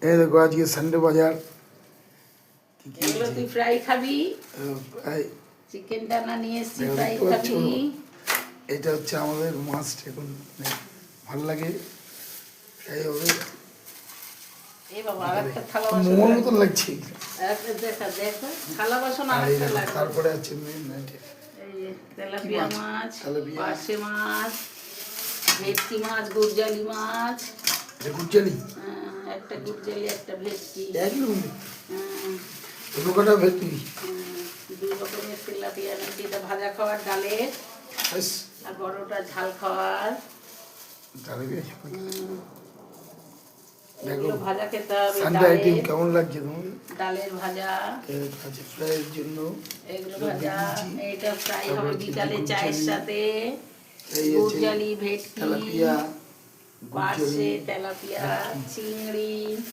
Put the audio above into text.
এই দেখো আজকে সানডে বাজার এগুলো তুই ফ্রাই খাবি, প্রায় চিকেনটা না নিয়ে এসছি দেখো ফ্রাই দেখতে পাচ্ছ, খাবি। এটা হচ্ছে আমাদের মাস্ট এখন, ভালো লাগে ফ্রাই হবে। এ বাবা আরেকটা থালা বাসন মোমোর লাগবে। মতন লাগছে। দেখা দেখো থালা বাসন আর এই আরেকটা দেখো, লাগবে। তারপরে আছে মেন আইটেম এই যে তেলাপিয়া কি মাছ? মাছ, তেলাপিয়া। পার্শে মাছ, ভেটকি মাছ, গুরজালি মাছ, এটা গুজ্জালি একটা গুরজালি একটা ভেটকি, একদম আহ, অন্য কটা ভেটকি। দুই রকমের তেলাপিয়া এনেছি। এটা ভাজা খাওয়ার ডালের, ব্যাস আর বড়টা ঝাল খাওয়ার। তেলাপিয়া খাবে। এগুলো ভাজা খেতে হবে সানডে আইটেম ডালের, কেমন লাগছে তোমার? ডালের ভাজা, আছে ফ্রাইয়ের জন্য এগুলো এগুলো ভাজা। দিয়েছি। এটা ফ্রাই তারপর হবে হচ্ছে বিকালে গুড় চায়ের জালি, সাথে। এই আছে গুরজালি, ভেটকি, তেলাপিয়া, পার্শে, গুজ্জালি, তেলাপিয়া, ভেটকি। চিংড়ি।